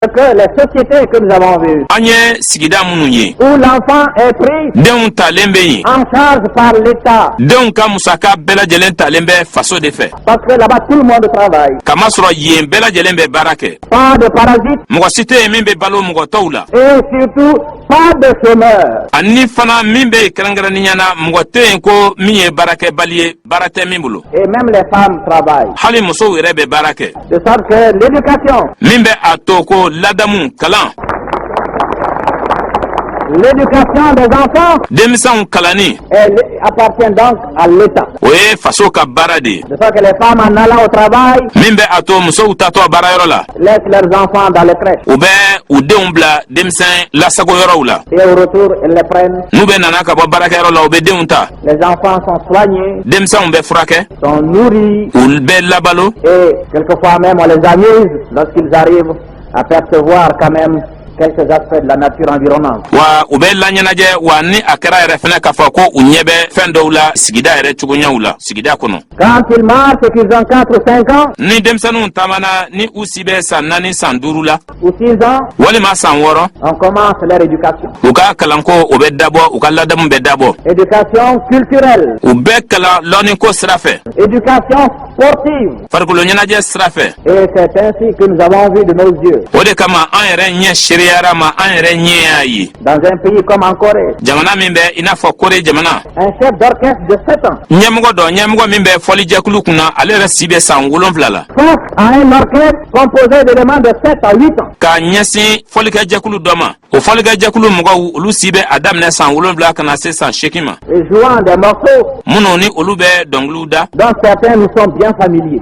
que les sociétés que nous avons vues, où l'enfant est pris en charge par l'État, parce que là-bas tout le monde travaille, pas de parasites, et surtout pas de chômeurs. Et même les femmes travaillent, de sorte que l'éducation des enfants appartient donc à l'État. De sorte que les femmes en allant au travail laissent leurs enfants dans les crèches. Et au retour, elles les prennent. Les enfants sont soignés, sont nourris, et quelquefois même on les amuse lorsqu'ils arrivent à percevoir quand même quelques aspects de la nature environnante. Quand ils marchent et qu'ils ont 4 ou 5 ans, ou 6 ans, on commence leur éducation. Éducation culturelle, éducation sportive. Et c'est ainsi que nous avons vu de nos yeux. Dans un pays comme en Corée, un chef d'orchestre de 7 ans face à un orchestre composé d'éléments de 7 à 8 ans. Et jouant des morceaux dont certains nous sont bien familiers.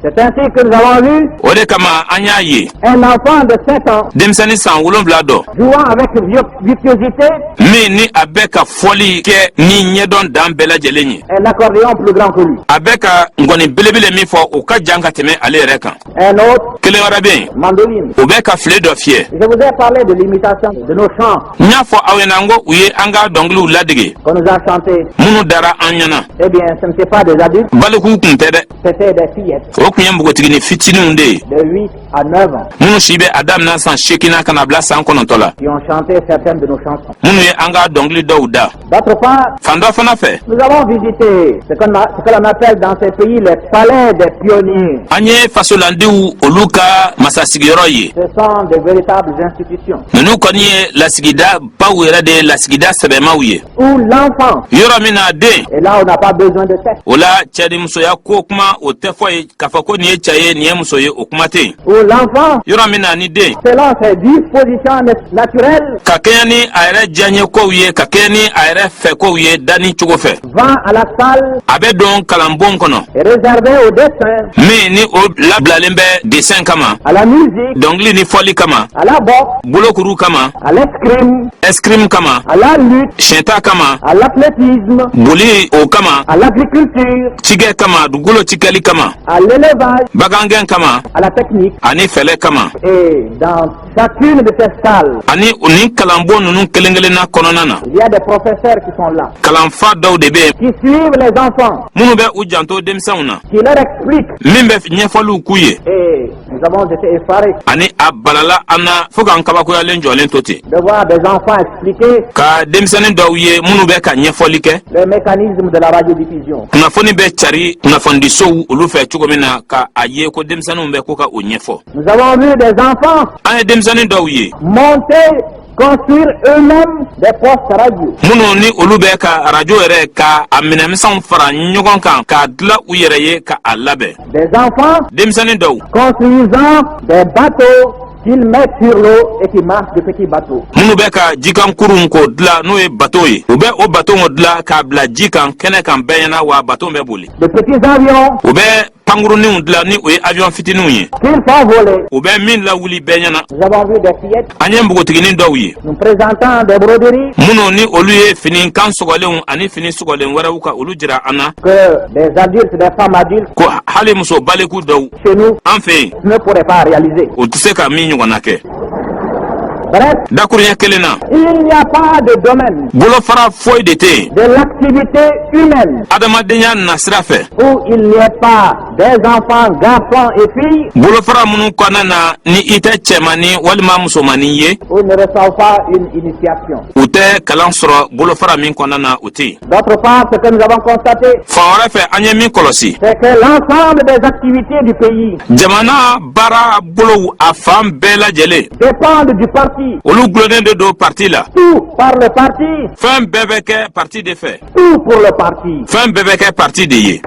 C'est ainsi que nous avons vu un enfant de 7 ans jouant avec virtuosité un accordéon plus grand que lui. Un autre mandoline. Je vous ai parlé de l'imitation de nos chants qu'on nous a chantés. Eh bien, ce n'était pas des adultes, c'était des fillettes de 8 à 9 ans qui ont chanté certaines de nos chansons. D'autre part, nous avons visité ce que l'on appelle dans ces pays les palais des pionniers. Ce sont de véritables institutions où l'enfant, et là on n'a pas besoin de texte, où l'enfant, selon ses dispositions naturelles, va à la salle et réservé au dessin, à la musique, à la boxe, à l'escrime, à la lutte, à l'athlétisme, à l'agriculture, à l'élevage, à la technique. Et dans chacune de ces salles, il y a des professeurs qui sont là, qui suivent les enfants, qui leur expliquent. Et nous avons été effarés de voir des enfants expliquer le mécanisme de la radiodiffusion. Nous avons vu des enfants monter, construire eux-mêmes des postes radio. Des enfants construisant des bateaux qu'ils mettent sur l'eau et qui marchent de petits bateaux. De petits avions qu'ils font voler. Nous avons vu des fillettes nous présentant des broderies que des adultes, des femmes adultes chez nous ne pourraient pas réaliser. Bref, dakurunya kelena il n'y a pas de domaine bolofara foyi de te de l'activité humaine adamadenya nasira fɛ où il n'y ait pas des enfants, garçons et filles bolofara minnu kɔnɔna na ni i tɛ cɛmani walima musomani ye où ils ne reçoivent pas une initiation. u tɛ kalan sɔrɔ bolofara min kɔnɔna na u tɛ yen. D'autre part, ce que nous avons constaté, fan wɛrɛ fɛ an ye min kɔlɔsi c'est que l'ensemble des activités du pays jamana baara bolow a fan bɛɛ lajɛlen dépendent du parti. olu gulonnen de don parti la Tout par le parti, fɛn bɛɛ bɛ kɛ parti de fɛ tout pour le parti. fɛn bɛɛ bɛ kɛ parti de ye.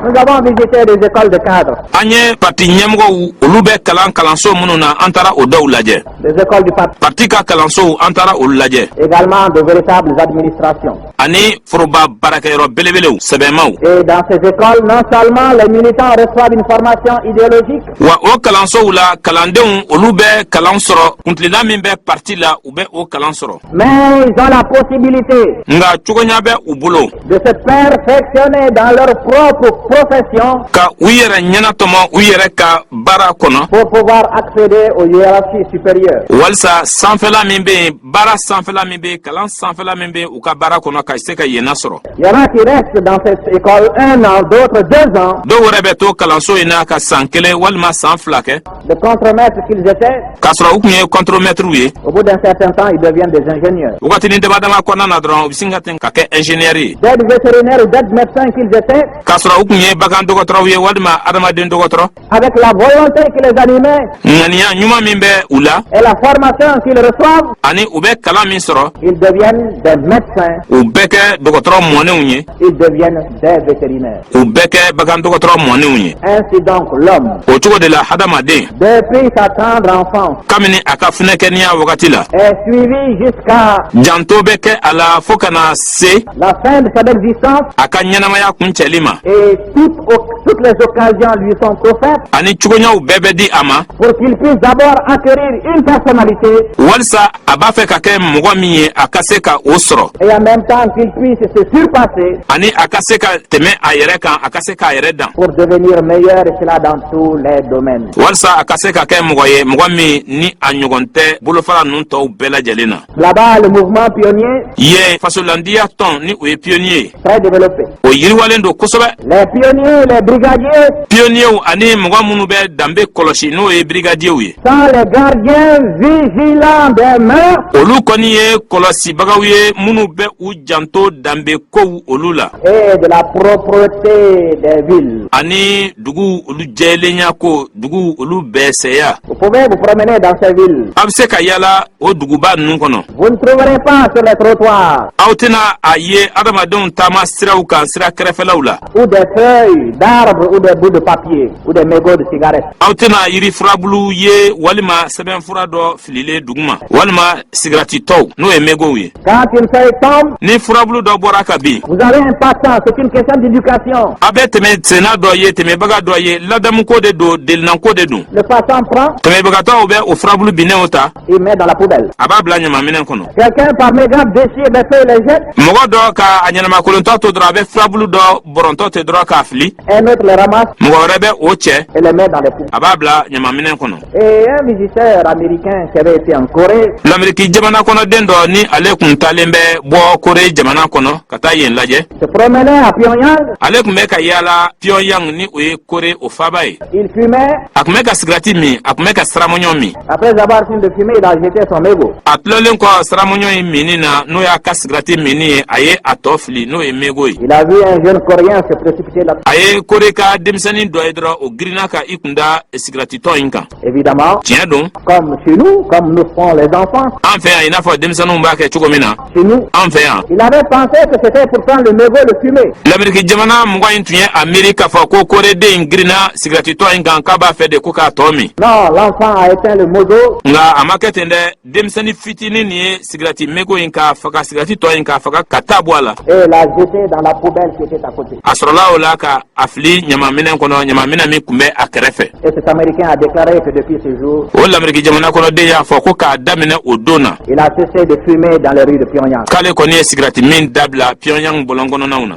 Nous avons visité des écoles de cadres, an ye parti ɲɛmɔgɔw olu bɛ kalanso minnu na an taara o dɔw lajɛ des écoles du parti, parti ka kalansow an taara olu lajɛ également de véritables administrations. ani foroba baarakɛyɔrɔ belebelew sɛbɛnmaw. Et dans ces écoles, non seulement les militants reçoivent une formation idéologique, wa o kalansow la kalandenw olu bɛ kalan sɔrɔ kuntilenna min bɛ parti la u bɛ o kalan sɔrɔ mais ils ont la possibilité nka cogoya bɛ u bolo de se perfectionner dans leur propre profession ka u yɛrɛ ɲɛnatɔmɔ u yɛrɛ ka baara kɔnɔ pour pouvoir accéder aux hiérarchies supérieures. walisa sanfɛla min bɛ yen baara sanfɛla min bɛ yen kalan sanfɛla min bɛ yen u ka baara kɔnɔ ka se ka yenna sɔrɔ. Il y en a qui restent dans cette école 1 an, d'autres 2 ans. dɔw wɛrɛ bɛ to kalanso in na ka san 1 walima san 2 kɛ De contremaîtres qu'ils étaient, k'a sɔrɔ u tun ye kɔntoromɛtiriw ye au bout d'un certain temps, ils deviennent des ingénieurs. wagatini dama dama kɔnɔna na dɔrɔn u bɛ sin ka ten ka kɛ ingénieur ye D'aides vétérinaires ou d'aides médecins qu'ils étaient, k'a sɔrɔ u tun ye bagan dɔgɔtɔrɔw ye walima adamaden dɔgɔtɔrɔ avec la volonté qui les animait ŋaniya ɲuman min bɛ u la et la formation qu'ils reçoivent, ani u bɛ kalan min sɔrɔ ils deviennent des médecins, u bɛɛ kɛ dɔgɔtɔrɔ mɔnenw ye ils deviennent des vétérinaires. u bɛɛ kɛ bagan dɔgɔtɔrɔ mɔnenw ye. Ainsi donc l'homme, o cogo de la hadamaden depuis sa tendre enfance, kabini a ka funɛkɛniya wagati la est suivi jusqu'à janto bɛ kɛ a la fo ka na se la fin de son existence a ka ɲɛnamaya kuncɛli ma et toutes les occasions lui sont offertes ani cogoyaw bɛɛ bɛ di a ma pour qu'il puisse d'abord acquérir une personnalité walisa a b'a fɛ ka kɛ mɔgɔ min ye a ka se ka o sɔrɔ et en même temps qu'il puisse se surpasser ani a ka se ka tɛmɛ a yɛrɛ kan a ka se k'a yɛrɛ dan pour devenir meilleur et cela dans tous les domaines. walisa a ka se ka kɛ mɔgɔ ye mɔgɔ min ni a ɲɔgɔn tɛ bolofara ninnu tɔw bɛɛ lajɛlen na. Là-bas, le mouvement pionnier, ye fasolandiya tɔn ni o ye pionnier ye très développé. o yiriwalen don kosɛbɛ Les pionniers, les brigadiers pionniers ani mɔgɔ minnu bɛ danbe kɔlɔsi n'o ye brigadierw ye sont les gardiens vigilants des mœurs olu kɔni ye kɔlɔsibagaw ye minnu bɛ u janto danbe kow olu la et de la propreté des villes. ani dugu olu jɛlenya ko dugu olu bɛɛ sɛya Vous pouvez vous promener dans ces villes. a bɛ se ka yala o duguba ninnu kɔnɔ Vous ne trouverez pas sur les trottoirs aw tɛna a ye adamadenw taama siraw kan sira kɛrɛfɛlaw la ou des feuilles d'arbres ou des bouts de papier ou des mégots de cigarettes. aw tɛna yiri furabulu ye walima sɛbɛnfura dɔ fililen duguma walima sigaratitɔw n'o ye megow ye Quand une feuille tombe, ni furabulu dɔ bɔra ka bin vous avez un passant, c'est une question d'éducation. a bɛ tɛmɛ senna dɔ ye tɛmɛbaga dɔ ye ladamuko de don delinanko de don Le passant prend, tɛmɛbagatɔw bɛ o furabulu binnenw ta il met dans la poubelle. a b'a bila ɲamaminɛ kɔnɔ Quelqu'un par mégarde déchire les feuilles et les jette, mɔgɔ dɔ ka a ɲɛnamakolontɔ to dɔrɔn a bɛ furabulu dɔ bɔrɔntɔ te dɔrɔn k'a fili un autre les ramasse mɔgɔ wɛrɛ bɛ o cɛ et les met dans les poubelles. a b'a bila ɲamaminɛ kɔnɔ Et un visiteur américain qui avait été en Corée lamɛriki jamana kɔnɔden dɔ ni ale kun talen bɛ bɔ kore jamana kɔnɔ ka taa yen lajɛ se promenait à Pyongyang, ale kun bɛ ka yaala pyongyang ni o ye kore o faaba ye il fumait, a kun bɛ ka sigarati min a kun bɛ ka siramuɲɔ min après avoir fini de fumer, il a jeté son mégot. a tilalen kɔ siramuɲɔ in minni na n'o y'a ka sigarati minni ye a ye a tɔ fili n'o ye mego ye Il a vu un jeune Coréen se précipiter là. a ye kore ka denmisɛnnin dɔ ye dɔrɔn o girinna ka i kun da sigaratitɔ in kan Évidemment, tiɲɛ don comme chez nous, comme nous font les enfants, an fɛ yan i n'a fɔ denmisɛnninw b'a kɛ cogo min na chez nous, an fɛ yan il avait pensé que c'était pourtant le mégot de fumer. lamɛriki jamana mɔgɔ in tun ye a miiri k'a fɔ ko koreden in girinna sigaratitɔ in kan k'a b'a fɛ de ko k'a tɔ min Non, l'enfant a éteint le mozo, nga a ma kɛ ten dɛ denmisɛnnin fitinin nin ye sigarati mego in k'a faga sigarati tɔ in k'a faga ka taa bɔ a la et l'a jeté dans la poubelle qui était à côté. a sɔrɔla o la ka a fili ɲamaminɛ kɔnɔ ɲamaminɛ min kun bɛ a kɛrɛfɛ Et cet Américain a déclaré que depuis ce jour, o lamɛriki jamana kɔnɔden y'a fɔ ko k'a daminɛ o don na il a cessé de fumer dans les rues de Pyongyang. k'ale kɔni ye sigarati min dabila pyongyang bɔlɔnkɔnɔnaw na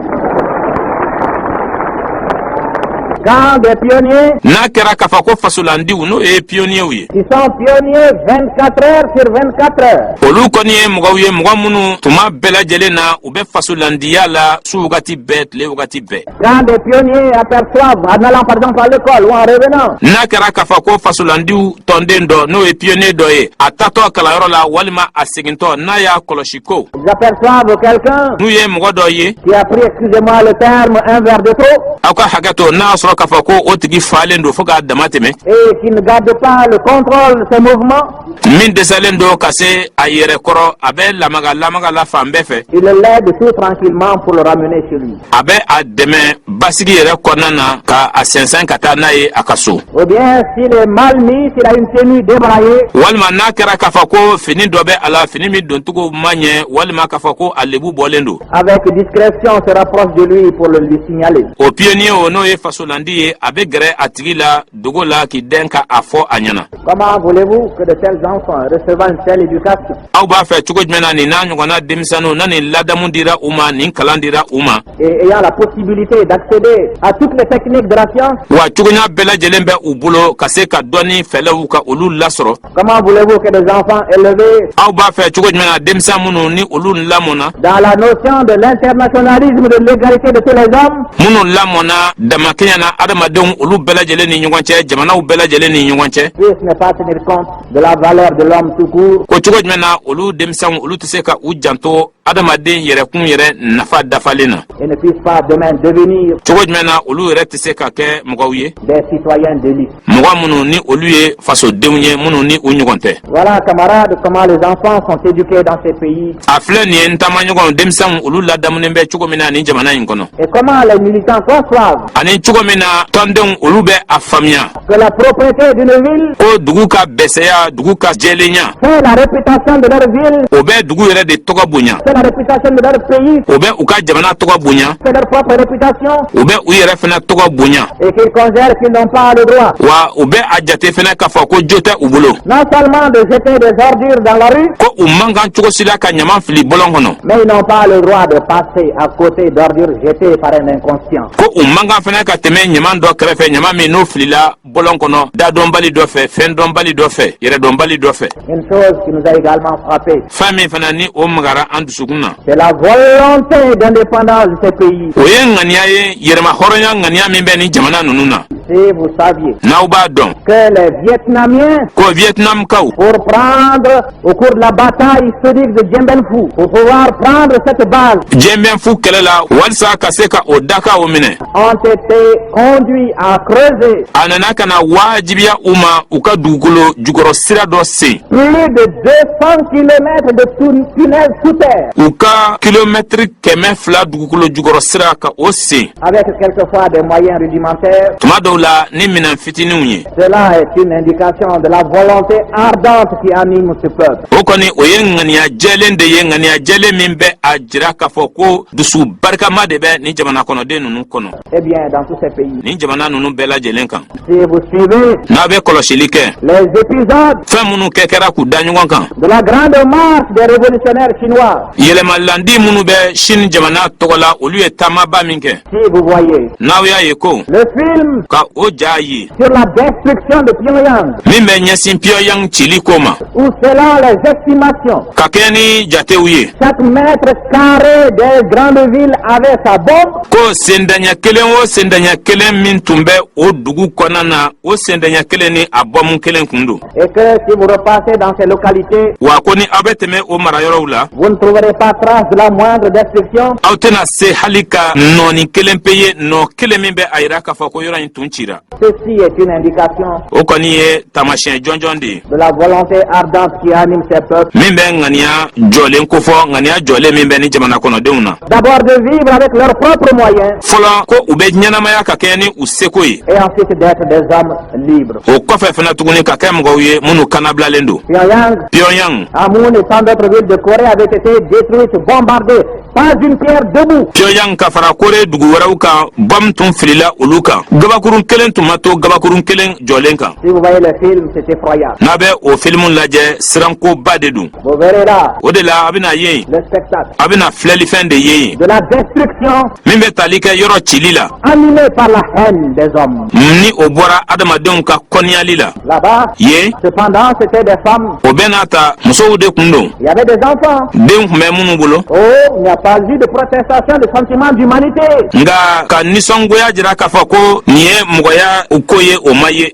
Quand des pionniers n'a kɛra k'a fɔ ko fasolandiw n'o ye pionniers ye qui sont pionniers 24 heures sur 24 heures. olu kɔni ye mɔgɔw ye mɔgɔ minnu tuma bɛɛ lajɛlen na u bɛ fasolandiya la su wagati bɛɛ tile wagati bɛɛ. Quand des pionniers aperçoivent en allant par exemple à l'école ou en revenant n'a kɛra k'a fɔ ko fasolandiw tɔnden dɔ n'o ye pionnier dɔ ye a tatɔ kalanyɔrɔ la walima a segintɔ n'a y'a kɔlɔsi ko ils aperçoivent quelqu'un n'u ye mɔgɔ dɔ ye qui a pris, excusez-moi le terme, un verre de trop aw ka hakɛ to n'a y'a sɔrɔ k'a fɔ ko o tigi falen don fo k'a dama tɛmɛ et qui ne garde pas le contrôle de ses mouvements, min dɛsɛlen don ka se a yɛrɛ kɔrɔ a bɛ lamaga la fan bɛɛ fɛ il l'aide tout tranquillement pour le ramener chez lui. a bɛ a dɛmɛ basigi yɛrɛ kɔnɔna na ka a sɛnsɛn ka taa n'a ye a ka so Ou bien s'il est mal mis, s'il a une tenue débraillée, walima n'a kɛra k'a fɔ ko fini dɔ bɛ a la fini min doncogo ma ɲɛ walima k'a fɔ ko a lebu bɔlen don avec discrétion se rapproche de lui pour le lui signaler. o pionnier o n'o ye fasolandi ye a bɛ gɛrɛ a tigi la dogo la k'i dɛn ka a fɔ a ɲɛna Comment voulez-vous que de tels enfants recevant une telle éducation aw b'a fɛ cogo jumɛn na nin n'a ɲɔgɔnna denmisɛnninw na nin ladamu dira u ma nin kalan dira u ma et ayant la possibilité d'accéder à toutes les techniques de la science, wa cogoya bɛɛ lajɛlen bɛ u bolo ka se ka dɔnni fɛlɛw ka olu lasɔrɔ comment voulez-vous que des enfants élevés aw b'a fɛ cogo jumɛn na denmisɛn minnu ni olu lamɔna dans la notion de l'internationalisme, de l'égalité de tous les hommes, minnu lamɔna damakɛɲɛ na adamadenw olu bɛɛ lajɛlen ni ɲɔgɔn cɛ jamanaw bɛɛ lajɛlen ni ɲɔgɔn cɛ puissent ne pas tenir compte de la valeur de l'homme tout court, ko cogo jumɛn na olu denmisɛnw olu tɛ se ka u janto adamaden yɛrɛkun yɛrɛ nafa dafalen na et ne puissent pas demain devenir cogo jumɛn na olu yɛrɛ tɛ se ka kɛ mɔgɔw ye des citoyens d'élite. mɔgɔ minnu ni olu ye fasodenw ye minnu ni u ɲɔgɔn tɛ Voilà, camarades, comment les enfants sont éduqués dans ces pays a filɛ nin ye n taamaɲɔgɔnw denmisɛnw olu ladamunen bɛ cogo min na nin jamana in kɔnɔ et comment les militants conçoivent ani cogo min na tɔndenw olu bɛ a faamuya que la propriété d'une ville ko dugu ka bɛsɛya dugu ka jɛlenya fait la réputation de leur ville, o bɛ dugu yɛrɛ de tɔgɔ bonya fait la réputation de leur pays, o bɛ u ka jamana tɔgɔ bonya fait leur propre réputation u bɛ u yɛrɛ fɛnɛ tɔgɔ bonya et qu'ils considèrent qu'ils n'ont pas le droit wa u bɛ a jate fɛnɛ k'a fɔ ko jo tɛ u bolo non seulement de jeter des ordures dans la rue, ko u man kan cogo si la ka ɲama fili bɔlɔn kɔnɔ mais ils n'ont pas le droit de passer à côté d'ordures jetées par un inconscient. ko u man kan fɛnɛ ka tɛmɛ ɲama dɔ kɛrɛfɛ ɲama min n'o filila bɔlɔn kɔnɔ dadɔnbali dɔ fɛ fɛn dɔnbali dɔ fɛ yɛrɛdɔnbali dɔ fɛ Une chose qui nous a également frappé, fɛn min fana ni o magara an dusukun na c'est la volonté d'indépendance de ces pays. o ye ŋaniya ye yɛrɛma hɔrɔnya ŋaniya min bɛ ni jamana ninnu na Si vous saviez n'aw b'a dɔn que les Vietnamiens, ko vietnamkaw pour prendre au cours de la bataille historique de Dien Bien Phu, pour pouvoir prendre cette base, jɛnbɛn fu kɛlɛ la walisa ka se ka o daka o minɛ ont été conduits à creuser a nana ka na waajibiya u ma u ka dugukolo jukɔrɔ sira dɔ sen plus de 200 kilomètres de tunnels sous terre, u ka kilomɛtiri 200 dugukolo jukɔrɔ sira ka o sen avec quelquefois des moyens rudimentaires. tuma dɔw la ni minɛn fitininw ye Cela est une indication de la volonté ardente qui anime ce peuple. o kɔni o ye ŋaniya jɛlen de ye ŋaniya jɛlen min bɛ a jira k'a fɔ ko dusu barikama de bɛ ni jamana kɔnɔden ninnu kɔnɔ Eh bien, dans tous ces pays, ni jamana ninnu bɛɛ lajɛlen kan si vous suivez n'a bɛ kɔlɔsili kɛ les épisodes fɛn minnu kɛra k'u da ɲɔgɔn kan de la grande marche des révolutionnaires chinois, yɛlɛmalandi minnu bɛ sini jamana tɔgɔ la olu ye taamaba min kɛ si vous voyez n'aw y'a ye ko le film ka o ja ye sur la destruction de Pyongyang, min bɛ ɲɛsin pyongyang cili ko ma où selon les estimations, ka kɛ ni jatew ye chaque mètre carré des grandes villes avait sa bombe, ko sendaɲɛ kelen o sendaɲɛ kelen min tun bɛ o dugu kɔnɔna na o sendaɲɛ kelen ni a bɔmu kelen kun don et que si vous repassez dans ces localités, wa ko ni aw bɛ tɛmɛ o marayɔrɔw la vous ne trouverez pas trace de la moindre destruction. aw tɛna se hali ka nɔɔni kelen pe ye nɔ kelen min bɛ a yira k'a fɔ ko yɔrɔ in tun cira Ceci est une indication o kɔni ye taamasiyɛn jɔnjɔn de ye de la volonté ardente qui anime ces peuples. min bɛ ŋaniya jɔlen kofɔ ŋaniya jɔlen min bɛ ni jamana kɔnɔdenw na D'abord de vivre avec leurs propres moyens fɔlɔ ko u bɛ ɲɛnamaya ka kɛ ni u seko ye et ensuite d'être des hommes libres. o kɔfɛ fana tuguni ka kɛ mɔgɔw ye minnu kanabilalen don Pyongyang, pyongyang Amun et tant d'autres villes de Corée avaient été détruites, bombardées, pas une pierre debout. pyongyang ka fara kore dugu wɛrɛw kan bɔm tun filila olu kan gabakurun kelen tun ma to gabakurun kelen jɔlen kan. Si vous voyez le film, c'est effroyable. N'a bɛ o filimu lajɛ sirankoba de don. Vous verrez là O de la a bɛna ye yen. le spectacle A bɛna filɛlifɛn de ye yen. de la destruction Min bɛ tali kɛ yɔrɔ cili la. animée par la haine des hommes. Ni o bɔra adamadenw ka kɔniyali la. Là-bas, Ye cependant, c'était des femmes. o bɛ n'a ta musow de kun don. Il y avait des enfants. Den tun bɛ minnu bolo. Oh, il n'y a pas eu de protestation de sentiment d'humanité. Nka ka nisɔngoya jira k'a fɔ ko nin ye mɔgɔya ko ye o ma ye.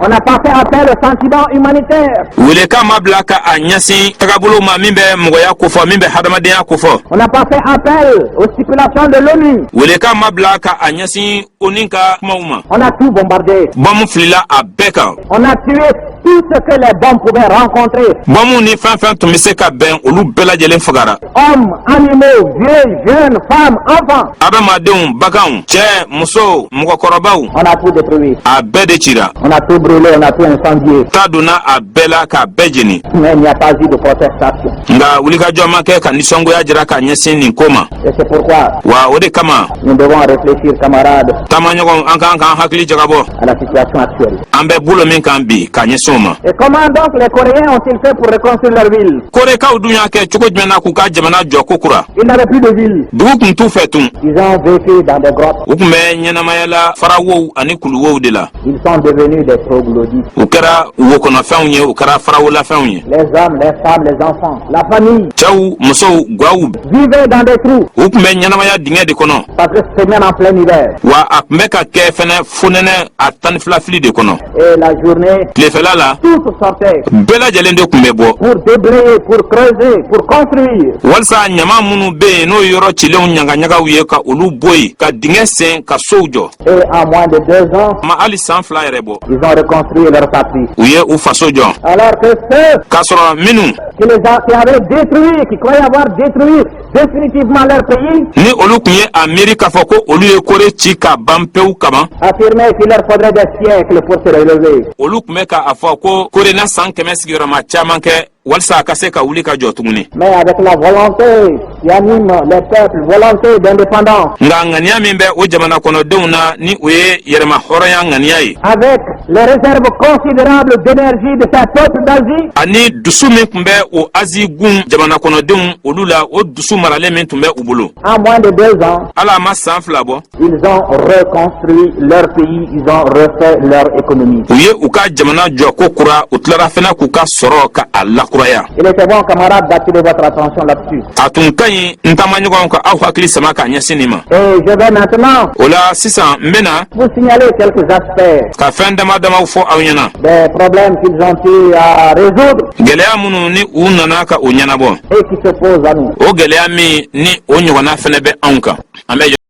On n'a pas fait appel au sentiment humanitaire. Welekan ma bila ka a ɲɛsin tagabolo ma min bɛ mɔgɔya kofɔ min bɛ hadamadenya kofɔ. On n'a pas fait appel aux stipulations de l'ONU. Welekan ma bila ka a ɲɛsin ONU ka kumaw ma. On a tout bombardé. Bɔmu filila a bɛɛ kan. On a tué tout ce que les bombes pouvaient rencontrer. Bɔmu ni fɛn fɛn tun bɛ se ka bɛn olu bɛɛ lajɛlen fagara. Hommes, animaux, vieux, jeunes, femmes, enfants. Adamadenw, baganw, cɛ, muso, mɔgɔkɔrɔbaw. On a tout détruit. A bɛɛ de cira. On a tout brûlé, on a tout incendié. Ta donna a bɛɛ la k'a bɛɛ jeni. Mais il n'y a pas eu de protestation. Nka wulikajɔ ma kɛ ka nisɔngoya jira ka ɲɛsin nin ko ma. Et c'est pourquoi Wa o de kama nous devons réfléchir, camarades, taamaɲɔgɔn an k'an k'an hakili jagabɔ. à la situation actuelle. An bɛ bolo min kan bi ka ɲɛsin o ma. Et comment donc les Coréens ont-ils fait pour reconstruire leur ville? Korekaw dun y'a kɛ cogo jumɛn na k'u ka jamana jɔ ko kura. Ils n'avaient plus de ville. Dugu kun t'u fɛ tun. Ils ont vécu dans des grottes. U kun bɛ ɲɛnamayala farawow ani kuluwow de la. Ils sont devenus des troglodytes. U kɛra wokɔnɔfɛnw ye u kɛra farawolafɛnw ye. Les hommes, les femmes, les enfants, la famille Cɛw musow gaw vivaient dans des trous u kun bɛ ɲɛnamaya dingɛ de kɔnɔ. parce que c'était même en plein hiver. Wa a kun bɛ ka kɛ fɛnɛ fonɛnɛ a 12 fili de kɔnɔ. Et la journée, Tilefɛla la tout sortait bɛɛ lajɛlen de kun bɛ bɔ. pour déblayer, pour creuser, pour construire. Walasa ɲama minnu bɛ yen n'o ye yɔrɔ cilenw ɲagaɲagaw ye ka olu bɔ yen ka dingɛ sen ka sow jɔ. Et en moins de 2 ans, Ma hali san 2 yɛrɛ bɔ. ils ont reconstruit leur patrie. U ye u faso jɔ. Alors que ceux K'a sɔrɔ minnu qui avaient détruit, qui croyaient avoir détruit définitivement leur pays, ni olu kun ye a miiri k'a fɔ ko olu ye kore ci ka ban pewu kaban. affirmaient qu'il leur faudrait des siècles pour se relever. Olu kun bɛ k'a fɔ ko kore na san 100 sigiyɔrɔma caman kɛ walasa a ka se ka wuli ka jɔ tuguni. Mais avec la volonté qui anime les peuples, volonté d'indépendance, Nka ŋaniya min bɛ o jamana kɔnɔdenw na ni o ye yɛrɛma hɔrɔnya ŋaniya ye. avec les réserves considérables d'énergie de ces peuples d'Asie, Ani dusu min tun bɛ o Azi gun jamana kɔnɔdenw olu la o dusu maralen min tun bɛ u bolo. en moins de 2 ans, Ala ma san 2 bɔ. ils ont reconstruit leur pays, ils ont refait leur économie. U ye u ka jamana jɔ ko kura u tilara fana k'u ka sɔrɔ ka a lakuraya. Il était bon, camarades, d'attirer votre attention là-dessus. A tun ka ɲi n taamaɲɔgɔnw ka aw hakili sama ka ɲɛsin nin ma. Et je vais maintenant O la sisan n bɛna vous signaler quelques aspects ka fɛn dama damaw fɔ aw ɲɛna. des problèmes qu'ils ont eu à résoudre Gɛlɛya minnu ni u nana ka o ɲɛnabɔ. et qui se posent à nous. O gɛlɛya min ni o ɲɔgɔnna fɛnɛ bɛ anw kan. An bɛ